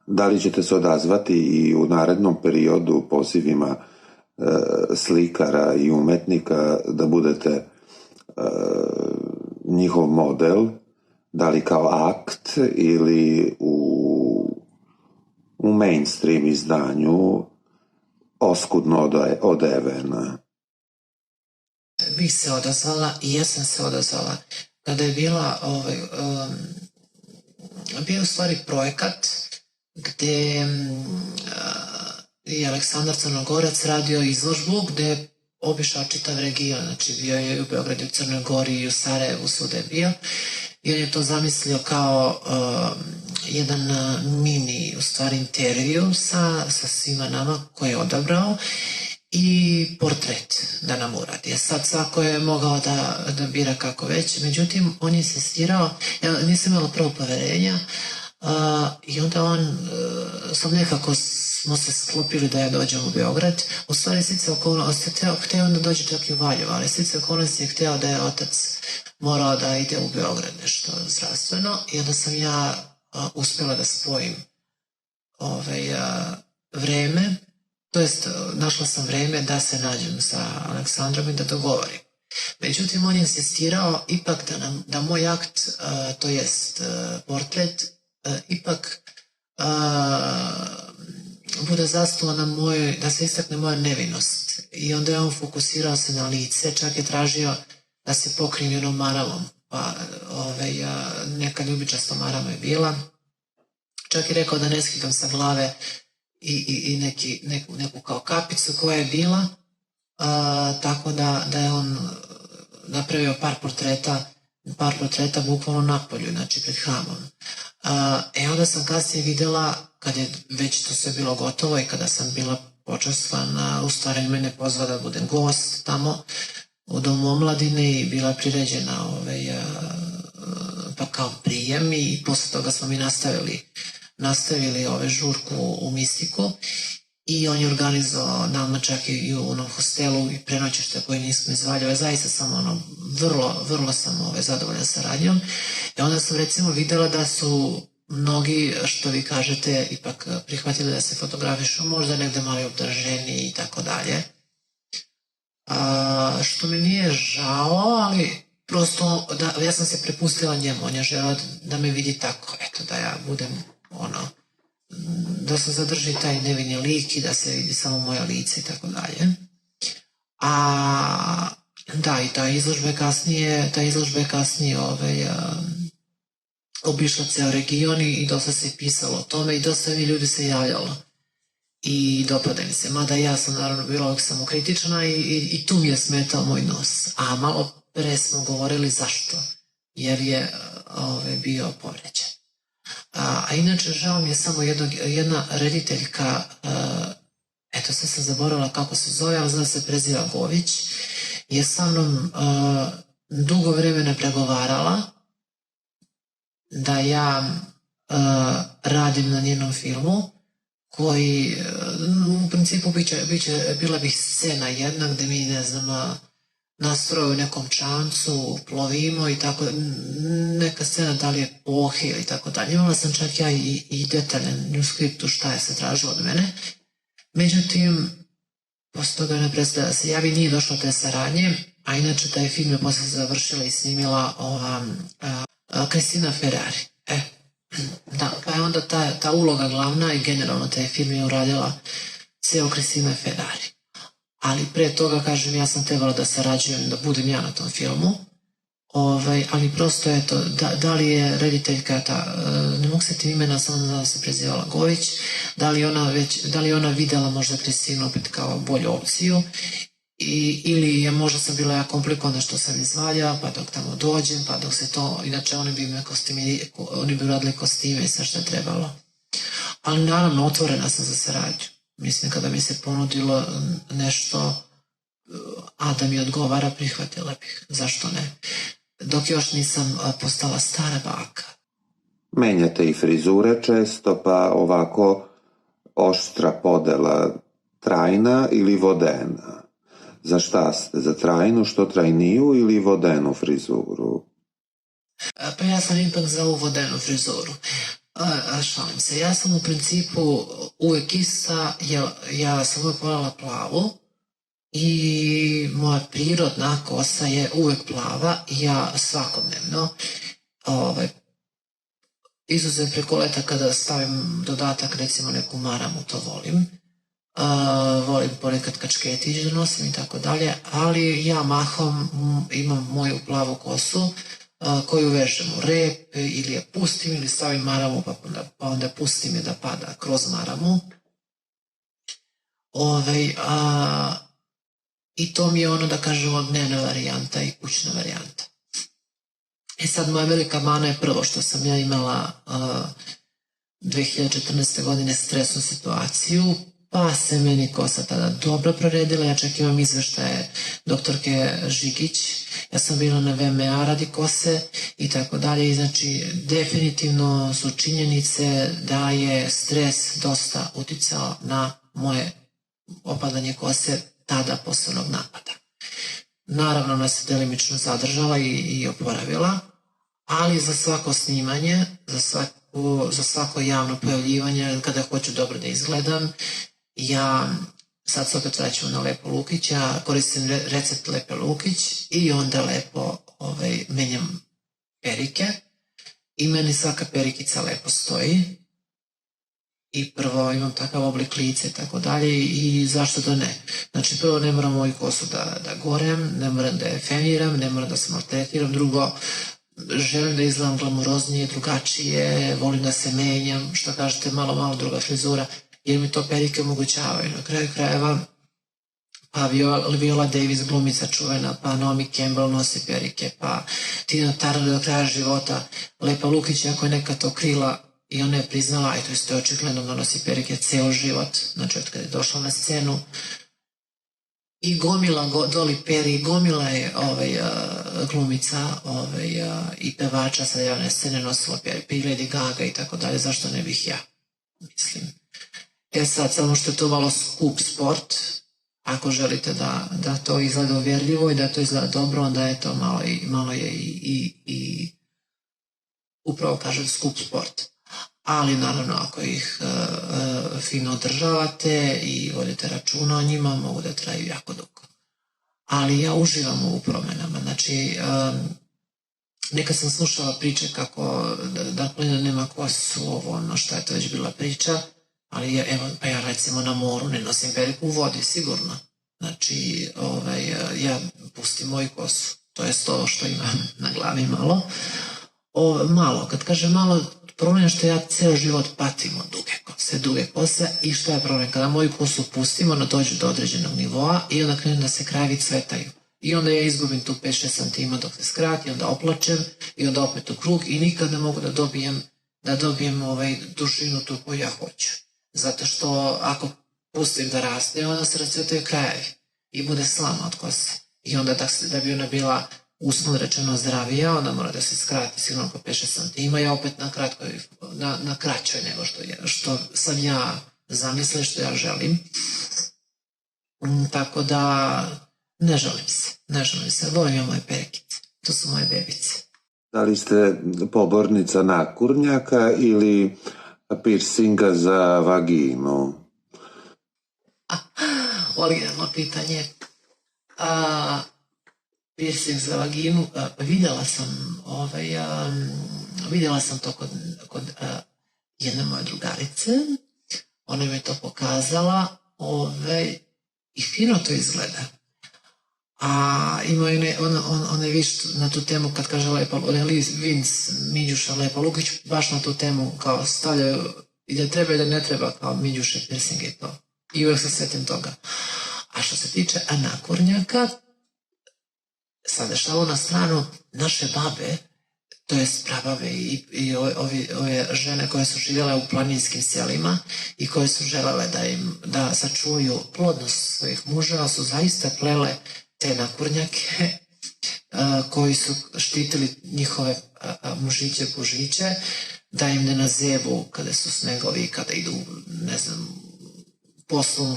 Da li ćete se odazvati i u narednom periodu pozivima slikara i umetnika da budete njihov model, da li kao akt ili u mainstream izdanju oskudno odevena? Bih se odazvala i ja sam se odazvala. Kada je bio u stvari projekat gde je Aleksandar Crnogorac radio izložbu gde je obišao čitav region, znači bio je i u Beogradu, u Crnoj Gori i u Sarajevu, svuda je bio, i on je to zamislio kao jedan mini, u stvari, intervju sa svima nama koje je odabrao i portret da nam uradi. Sad svako je mogao da bira kako već, međutim on je insistirao, ja nisam imala prvo poverenja, i onda on, sad nekako smo se sklopili da ja dođem u Beograd. U stvari stice okolnosti, hteo on da dođe čak i u Valjevo, ali stice okolnosti je hteo da je otac morao da ide u Beograd nešto zdravstveno, i onda sam ja uspela da spojim vreme, to jest našla sam vreme da se nađem sa Aleksandrom i da dogovorim. Međutim, on je insistirao ipak da moj akt, to jest portret, ipak bude zasnovan na mojoj, da se istakne moja nevinost. I onda je on fokusirao se na lice, čak je tražio da se pokrijem jednom maramom, pa neka ljubičasta marama je bila. Čak je rekao da ne skidam sa glave i neku kao kapicu koja je bila, tako da je on napravio par portreta bukvalno napolju, znači pred hramom. Onda sam kasnije videla, kad je već to sve bilo gotovo i kada sam bila počastvana, u stvari mene pozvala da budem gost tamo u Domu omladine i bila priređena pa kao prijem, i posle toga smo mi nastavili žurku u Mistiku, i on je organizovao nama čak i u onom hostelu i prenoćište koje nismo iz Valjeva. Zaista sam vrlo sam zadovoljna saradnjom. I onda sam recimo videla da su mnogi, što vi kažete, ipak prihvatili da se fotografišu, možda negde malo obdrženi i tako dalje. Što mi nije žao, ali prosto ja sam se prepustila njemu, on je želeo da me vidi tako, eto, da ja budem da se zadrži taj nevini lik i da se vidi samo moje lice i tako dalje. Da, i ta izložba je kasnije obišla ceo region i dosta se pisalo o tome i dosta mi ljudi se javljalo i dopada mi se, mada ja sam naravno bila uvijek samokritična i tu mi je smetao moj nos, a malo pre smo govorili zašto, jer je bio povređen. A inače, žao mi je samo jedna rediteljka, eto sad sam zaboravila kako se zove, ali znam se preziva Gović, je sa mnom dugo vremena pregovarala da ja radim na njenom filmu, koji u principu bila bih scena jedna gde mi, ne znam, nastroju u nekom čamcu, plovimo i tako, neka scena da li je pohe ili tako dalje. Imala sam čak ja i detaljan u skriptu šta je se tražilo od mene. Međutim, posle toga ne predstavlja da se javi, nije došlo te saradnje, a inače taj film je posle završila i snimila Kristina Ferrari. Da, pa je onda ta uloga glavna i generalno taj film je uradila ceo Kristina Ferrari. Ali pre toga, kažem, ja sam trebala da sarađujem, da budem ja na tom filmu, ali prosto je to, da li je rediteljka ne mogu se tim imena, samo da se prezivala Gović, da li ona videla možda Kristinu opet kao bolju opciju, ili je možda sam bila ja komplikovana što sam iz Valjeva, pa dok tamo dođem, pa dok se to, inače oni bi uradili kostime i sve što je trebalo. Ali naravno, otvorena sam za saradnju. Mislim, kada mi se ponudilo nešto, a da mi odgovara, prihvatila bih. Zašto ne? Dok još nisam postala stara baka. Menjate i frizure često, pa ovako oštra podela, trajna ili vodena? Za šta ste? Za trajnu, što trajniju ili vodenu frizuru? Pa ja sam ipak za ovu vodenu frizuru. Šalim se, ja sam u principu uvek ista, jer ja sam uvek voljela plavu i moja prirodna kosa je uvek plava i ja svakodnevno izuzev preko leta kada stavim dodatak, recimo neku maramu, to volim. Volim ponekad kačketić da nosim i tako dalje, ali ja mahom imam moju plavu kosu koju vežem u rep ili je pustim ili stavim maramu pa onda pustim je da pada kroz maramu. I to mi je ono, da kažemo, dnevna varijanta i kućna varijanta. Sad, moja velika mana je prvo što sam ja imala 2014. godine stresnu situaciju, pa se meni kosa tada dobro proredila. Ja čak imam izveštaje doktorke Žigić, ja sam bila na VMA radi kose i tako dalje. I znači, definitivno su činjenice da je stres dosta uticao na moje opadanje kose tada posle onog napada. Naravno, ona se delimično zadržala i oporavila, ali za svako snimanje, za svako javno pojavljivanje, kada hoću dobro da izgledam, ja sad se opet vraćam na Lepo Lukića, koristim recept Lepe Lukić i onda lepo menjam perike i meni svaka perikica lepo stoji i prvo imam takav oblik lice i tako dalje i zašto da ne. Znači, prvo ne moram moju kosu da gorem, ne moram da je feniram, ne moram da se maltretiram, drugo želim da izgledam glamuroznije, drugačije, volim da se menjam, što kažete, malo druga frizura, jer mi to perike omogućavaju. Na kraju krajeva, pa Viola Davis, glumica čuvena, pa Naomi Campbell nosi perike, pa Tina Turner do kraja života, Lepa Lukić, ako je neka to krila i ona je priznala, i to isto je očigledno da nosi perike ceo život, znači od kada je došla na scenu, i gomila Dolly Perry, gomila je glumica i pevača sa javne scene nosila perike, i Lady Gaga i tako dalje, zašto ne bih ja, mislim. Sad, samo što je to malo skup sport, ako želite da to izgleda uvjerljivo i da to izgleda dobro, onda je to malo je i upravo kažem skup sport. Ali naravno, ako ih fino održavate i vodite računa o njima, mogu da traju jako dugo. Ali ja uživam u promenama. Znači, nekad sam slušala priče kako da plina nema kosu, ono šta je to već bila priča, ali evo, pa ja recimo na moru ne nosim periku u vodi, sigurno. Znači, ja pustim moju kosu. To je to što imam na glavi malo. Malo, kad kažem malo, problem je što ja ceo život patim od duge kose i što je problem? Kada moju kosu pustim, ona dođe do određenog nivoa i onda krenu da se krajevi cvetaju. I onda ja izgubim tu 5-6 cm dok se skrati, onda oplačem i onda opet u krug i nikad ne mogu da dobijem dužinu tu koju ja hoću. Zato što ako pustim da raste, onda se rascvetaju krajevi i bude slama od kose. I onda da bi ona bila uslovno rečeno zdravija, onda mora da se skrati sigurno oko 5-6 cm, ja opet na kraćoj nego što sam ja zamislila, što ja želim. Tako da ne želim se, volim ja moje perikice, to su moje bebice. Da li ste pobornica nakurnjaka ili piercinga za vaginu? Originalno pitanje. Piercing za vaginu, vidjela sam to kod jedne moje drugarice, ona mi je to pokazala i fino to izgleda. A ima ona je više na tu temu, kad kaže Vince Minđuša Lepa Lukić, baš na tu temu kao stavljaju i da treba i da ne treba kao Minđuše piercing i to. I uvijek se setim toga. A što se tiče nakurnjaka, sada šalo na stranu, naše babe, to jest prabave i ove žene koje su živjele u planinskim selima i koje su želele da sačuvaju plodnost svojih muževa, su zaista plele te nakurnjake koji su štitili njihove mužiće, pužiće, da im ne nazevu kada su snegovi, kada idu, ne znam, poslom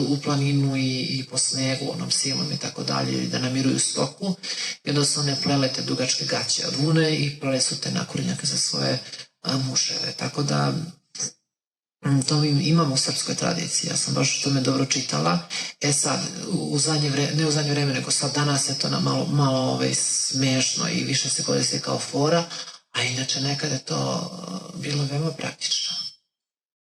u planinu i po snegu, onom silom i tako dalje, da namiruju stoku. I onda su one plele te dugačke gaće od vune i plele su te nakurnjake za svoje muševe. Tako da to mi imamo u srpskoj tradiciji. Ja sam baš to me dobro čitala. Sad, ne u zadnje vreme, nego sad danas je to malo smešno i više se koristi kao fora, a inače nekada je to bilo veoma praktično.